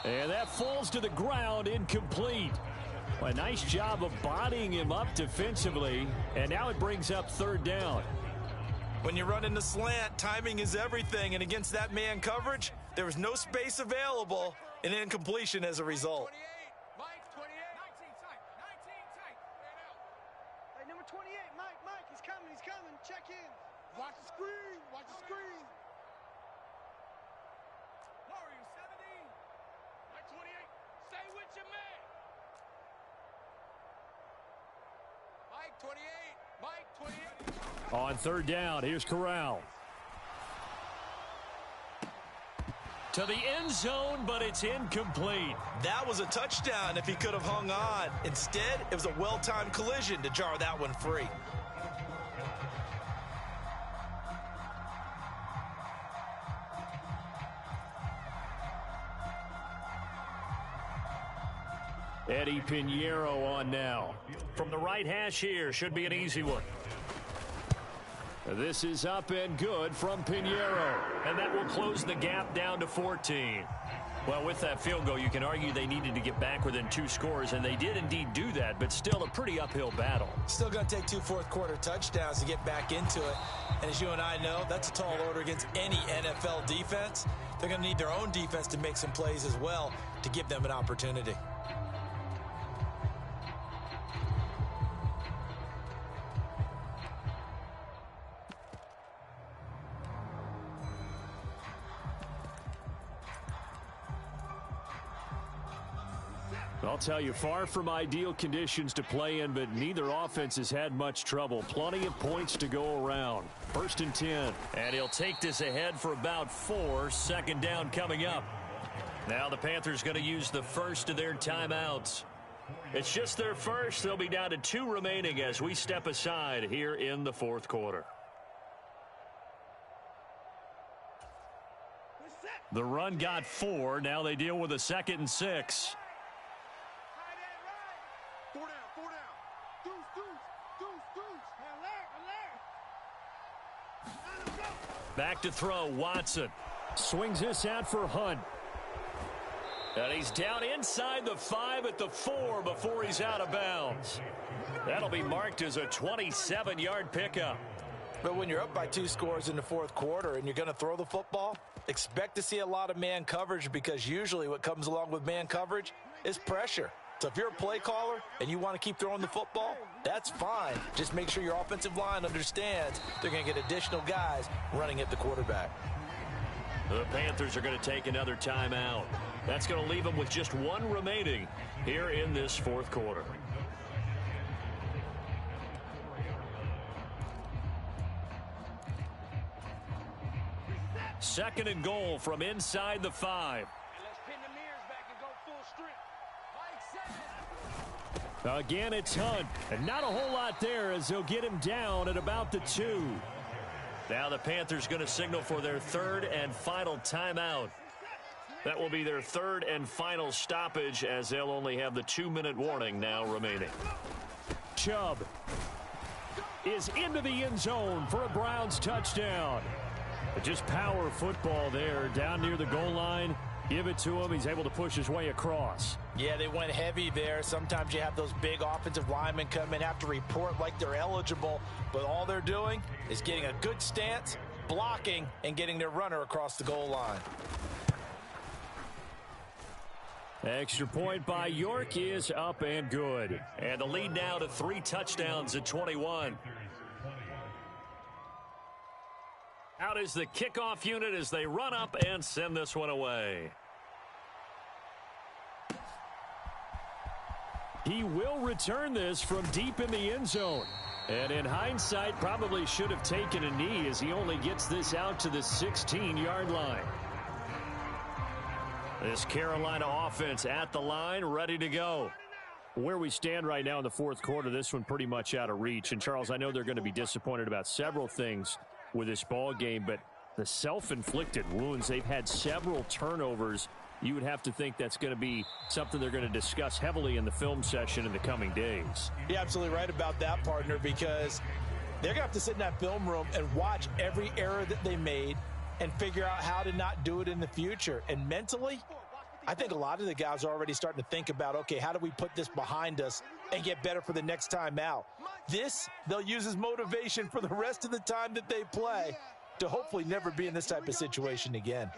And that falls to the ground, incomplete. Well, a nice job of bodying him up defensively. And now it brings up third down. When you run in the slant, timing is everything. And against that man coverage, there was no space available. An incompletion as a result. 28. Mike 28. 19 tight. 19 tight. Man out. Hey, number 28. Mike, he's coming. He's coming. Check in. Watch the screen. Watch the screen. Warrior 70. Mike 28. Stay with your man. Mike 28. Mike 28. On third down, here's Corral. To the end zone, but it's incomplete. That was a touchdown if he could have hung on. Instead, it was a well-timed collision to jar that one free. Eddie Pinheiro on now. From the right hash here, should be an easy one. This is up and good from Pinheiro. And that will close the gap down to 14. Well, with that field goal, you can argue they needed to get back within 2 scores, and they did indeed do that, but still a pretty uphill battle. Still going to take 2 fourth-quarter touchdowns to get back into it. And as you and I know, that's a tall order against any NFL defense. They're going to need their own defense to make some plays as well to give them an opportunity. I'll tell you, far from ideal conditions to play in, but neither offense has had much trouble. Plenty of points to go around. 1st and 10. And he'll take this ahead for about 4. Second down coming up. Now the Panthers going to use the first of their timeouts. It's just their first. They'll be down to 2 remaining as we step aside here in the 4th quarter. The run got 4. Now they deal with a 2nd and 6. Back to throw, Watson. Swings this out for Hunt. And he's down inside the 5 at the 4 before he's out of bounds. That'll be marked as a 27-yard pickup. But when you're up by 2 scores in the 4th quarter and you're going to throw the football, expect to see a lot of man coverage because usually what comes along with man coverage is pressure. So if you're a play caller and you want to keep throwing the football, that's fine. Just make sure your offensive line understands they're going to get additional guys running at the quarterback. The Panthers are going to take another timeout. That's going to leave them with just 1 remaining here in this 4th quarter. Second and goal from inside the 5. Again, it's Hunt. And not a whole lot there as they'll get him down at about the 2. Now the Panthers going to signal for their 3rd and final timeout. That will be their 3rd and final stoppage as they'll only have the 2-minute warning now remaining. Chubb is into the end zone for a Browns touchdown. Just power football there down near the goal line. Give it to him. He's able to push his way across. Yeah, they went heavy there. Sometimes you have those big offensive linemen come in, have to report like they're eligible, but all they're doing is getting a good stance, blocking, and getting their runner across the goal line. Extra point by York is up and good. And the lead now to 3 touchdowns at 21. Out is the kickoff unit as they run up and send this one away. He will return this from deep in the end zone. And in hindsight, probably should have taken a knee as he only gets this out to the 16-yard line. This Carolina offense at the line, ready to go. Where we stand right now in the fourth quarter, this one pretty much out of reach. And, Charles, I know they're going to be disappointed about several things with this ball game, but the self-inflicted wounds, they've had several turnovers. You would have to think that's going to be something they're going to discuss heavily in the film session in the coming days. You're absolutely right about that, partner, because they're going to have to sit in that film room and watch every error that they made and figure out how to not do it in the future. And mentally, I think a lot of the guys are already starting to think about, okay, how do we put this behind us and get better for the next time out? This, they'll use as motivation for the rest of the time that they play to hopefully never be in this type of situation again.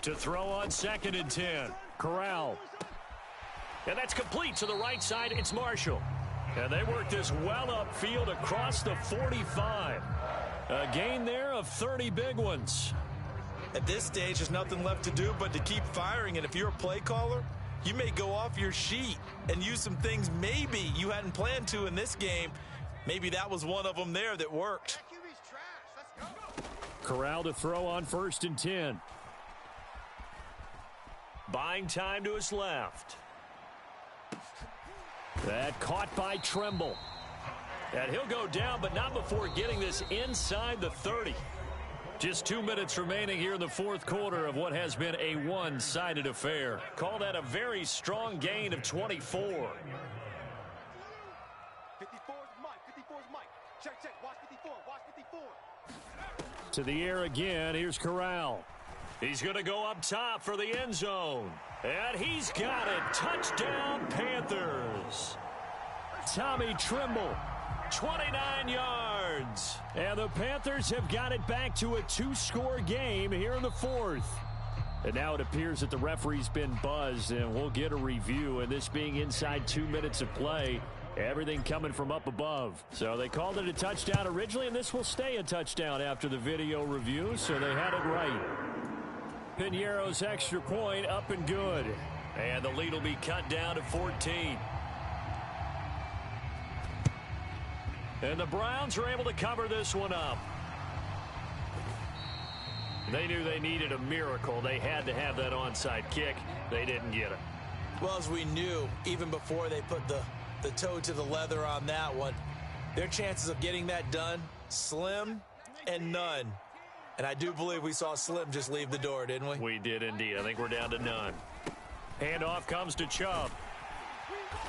To throw on 2nd and 10, Corral. And that's complete to the right side. It's Marshall. And they work this well upfield across the 45. A gain there of 30 big ones. At this stage, there's nothing left to do but to keep firing. And if you're a play caller, you may go off your sheet and use some things maybe you hadn't planned to in this game. Maybe that was one of them there that worked. Corral to throw on 1st and 10. Buying time to his left. That caught by Tremble. And he'll go down, but not before getting this inside the 30. Just 2 minutes remaining here in the fourth quarter of what has been a one-sided affair. Call that a very strong gain of 24. 54's Mike. Check. Watch 54. Watch 54. To the air again. Here's Corral. He's going to go up top for the end zone. And he's got it. Touchdown, Panthers. Tommy Tremble, 29 yards. And the Panthers have got it back to a 2-score game here in the fourth. And now it appears that the referee's been buzzed, and we'll get a review. And this being inside 2 minutes of play, everything coming from up above. So they called it a touchdown originally, and this will stay a touchdown after the video review, so they had it right. Piñeiro's extra point up and good. And the lead will be cut down to 14. And the Browns are able to cover this one up. They knew they needed a miracle. They had to have that onside kick. They didn't get it. Well, as we knew, even before they put the toe to the leather on that one, their chances of getting that done, slim and none. And I do believe we saw Slim just leave the door, didn't we? We did indeed. I think we're down to none. Handoff comes to Chubb.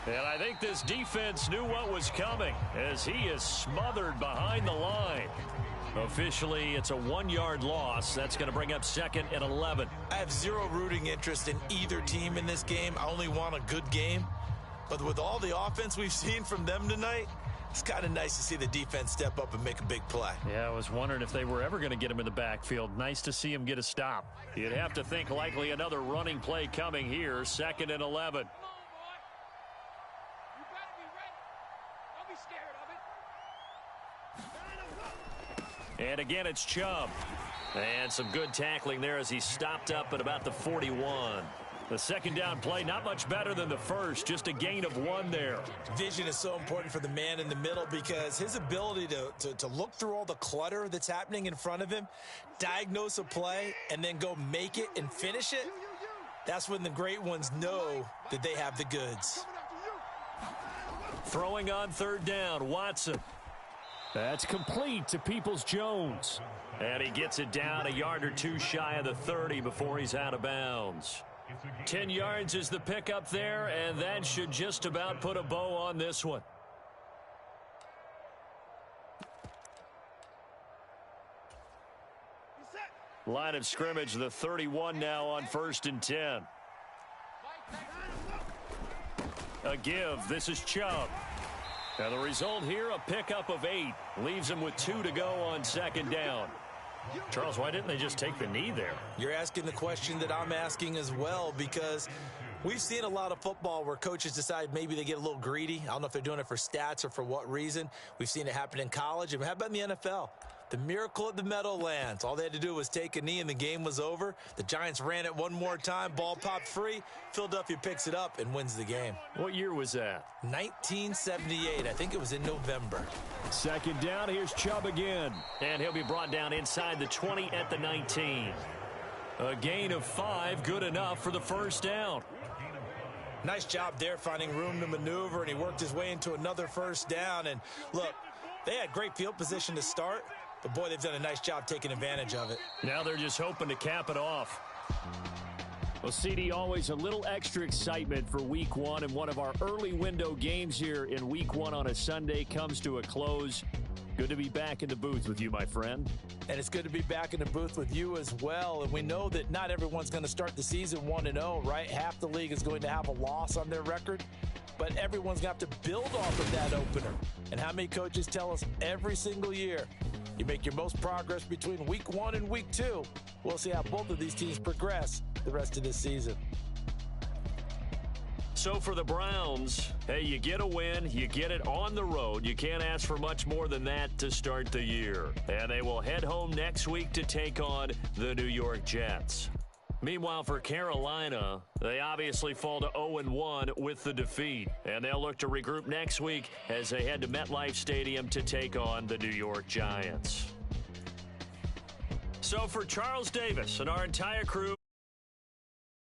And I think this defense knew what was coming as he is smothered behind the line. Officially, it's a 1-yard loss. That's going to bring up 2nd and 11. I have zero rooting interest in either team in this game. I only want a good game. But with all the offense we've seen from them tonight, it's kind of nice to see the defense step up and make a big play. Yeah, I was wondering if they were ever going to get him in the backfield. Nice to see him get a stop. You'd have to think likely another running play coming here. 2nd and 11. And again, it's Chubb. And some good tackling there as he stopped up at about the 41. The second down play, not much better than the first, just a gain of 1 there. Vision is so important for the man in the middle because his ability to look through all the clutter that's happening in front of him, diagnose a play, and then go make it and finish it, that's when the great ones know that they have the goods. Throwing on 3rd down, Watson. That's complete to Peoples-Jones. And he gets it down a yard or two shy of the 30 before he's out of bounds. 10 yards is the pickup there, and that should just about put a bow on this one. Line of scrimmage, the 31 now on 1st and 10. A give. This is Chubb. And the result here, a pickup of 8. Leaves him with 2 to go on 2nd down. Charles, why didn't they just take the knee there? You're asking the question that I'm asking as well, because we've seen a lot of football where coaches decide maybe they get a little greedy. I don't know if they're doing it for stats or for what reason. We've seen it happen in college. And how about in the NFL? The miracle at the Meadowlands. All they had to do was take a knee and the game was over. The Giants ran it one more time. Ball popped free. Philadelphia picks it up and wins the game. What year was that? 1978. I think it was in November. Second down. Here's Chubb again. And he'll be brought down inside the 20 at the 19. A gain of 5. Good enough for the first down. Nice job there finding room to maneuver, and he worked his way into another first down. And look, they had great field position to start, but boy, they've done a nice job taking advantage of it. Now they're just hoping to cap it off. Well, CD, always a little extra excitement for Week 1, and one of our early window games here in Week 1 on a Sunday comes to a close. Good to be back in the booth with you, my friend. And it's good to be back in the booth with you as well. And we know that not everyone's going to start the season 1-0, right? Half the league is going to have a loss on their record. But everyone's going to have to build off of that opener. And how many coaches tell us every single year, you make your most progress between Week 1 and Week 2. We'll see how both of these teams progress the rest of this season. So for the Browns, hey, you get a win, you get it on the road. You can't ask for much more than that to start the year. And they will head home next week to take on the New York Jets. Meanwhile, for Carolina, they obviously fall to 0-1 with the defeat. And they'll look to regroup next week as they head to MetLife Stadium to take on the New York Giants. So for Charles Davis and our entire crew,